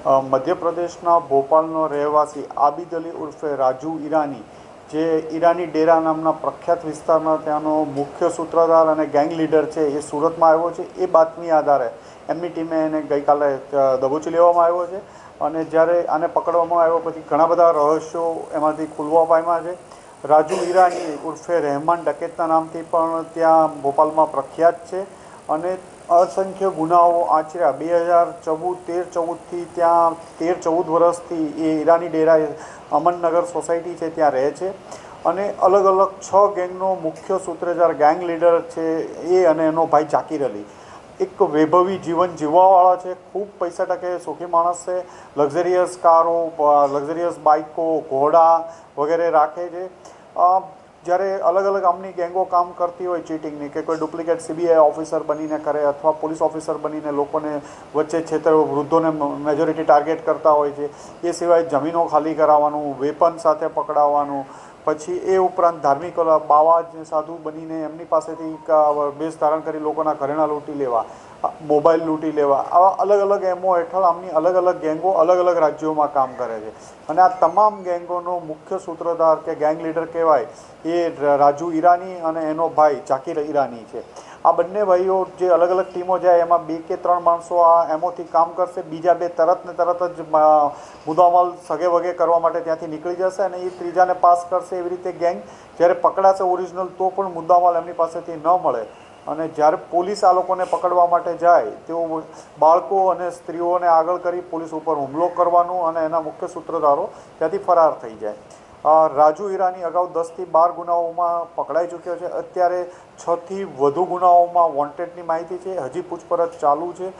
મધ્યપ્રદેશના ભોપાલનો રહેવાસી આબિદ અલી ઉર્ફે રાજુ ઈરાની, જે ઈરાની ડેરા નામના પ્રખ્યાત વિસ્તારના ત્યાંનો મુખ્ય સૂત્રધાર અને ગેંગ લીડર છે, એ સુરતમાં આવ્યો છે. એ બાતમી આધારે એમની ટીમે એને ગઈકાલે દબોચી લેવામાં આવ્યો છે. અને જ્યારે આને પકડવામાં આવ્યો પછી ઘણા બધા રહસ્યો એમાંથી ખુલવા પામ્યા છે. રાજુ ઈરાની ઉર્ફે રહેમાન ડકેતના નામથી પણ ત્યાં ભોપાલમાં પ્રખ્યાત છે અને અસંખ્ય ગુનાઓ આચર્યા. 2013-14થી ત્યાં 13-14 વર્ષથી એ ઈરાની ડેરા અમનનગર સોસાયટી છે ત્યાં રહે છે અને અલગ અલગ 6 ગેંગનો મુખ્ય સૂત્રધાર ગેંગ લીડર છે એ અને એનો ભાઈ જાકીર અલી. એક વૈભવી જીવન જીવવાવાળા છે, ખૂબ પૈસા ટકે સુખી માણસ છે, લક્ઝરિયસ કારો, લક્ઝરિયસ બાઇકો, ઘોડા વગેરે રાખે છે. જ્યારે અલગ અલગ આમની ગેંગો કામ કરતી હોય ચીટિંગની, કે કોઈ ડુપ્લિકેટ સીબીઆઈ ઓફિસર બનીને કરે અથવા પોલીસ ઓફિસર બનીને લોકોને વચ્ચે છેતર, વૃદ્ધોને મેજોરિટી ટાર્ગેટ કરતા હોય છે. એ સિવાય જમીનો ખાલી કરાવવાનું, વેપન સાથે પકડાવવાનું, પછી એ ઉપરાંત ધાર્મિક બાવા સાધુ બનીને એમની પાસેથી વેશ ધારણ કરી લોકોના ઘરેણાં લૂંટી લેવા, મોબાઈલ લૂંટી લેવા, આવા અલગ અલગ એમઓ હેઠળ આમની અલગ અલગ ગેંગો અલગ અલગ રાજ્યોમાં કામ કરે છે. અને આ તમામ ગેંગોનો મુખ્ય સૂત્રધાર કે ગેંગ લીડર કહેવાય એ રાજુ ઈરાની અને એનો ભાઈ જાકીર ઈરાની છે. આ બંને ભાઈઓ જે અલગ અલગ ટીમો જાય એમાં 2 કે 3 માણસો આ એમોથી કામ કરશે, બીજા 2 તરત જ મુદ્દામાલ સગે વગે કરવા માટે ત્યાંથી નીકળી જશે અને એ ત્રીજાને પાસ કરશે. એવી રીતે ગેંગ જ્યારે પકડાશે ઓરિજિનલ તો પણ મુદ્દામાલ એમની પાસેથી ન મળે અને જ્યારે પોલીસ આ લોકોને પકડવા માટે જાય તેઓ બાળકો અને સ્ત્રીઓને આગળ કરી પોલીસ ઉપર હુમલો કરવાનું અને એના મુખ્ય સૂત્રધારો ત્યાંથી ફરાર થઈ જાય. રાજુ ઈરાની અગાઉ 10થી 12 ગુનાઓમાં પકડાઈ ચૂક્યો છે. અત્યારે 6થી વધુ ગુનાઓમાં વોન્ટેડની માહિતી છે. હજી પૂછપરછ ચાલુ છે.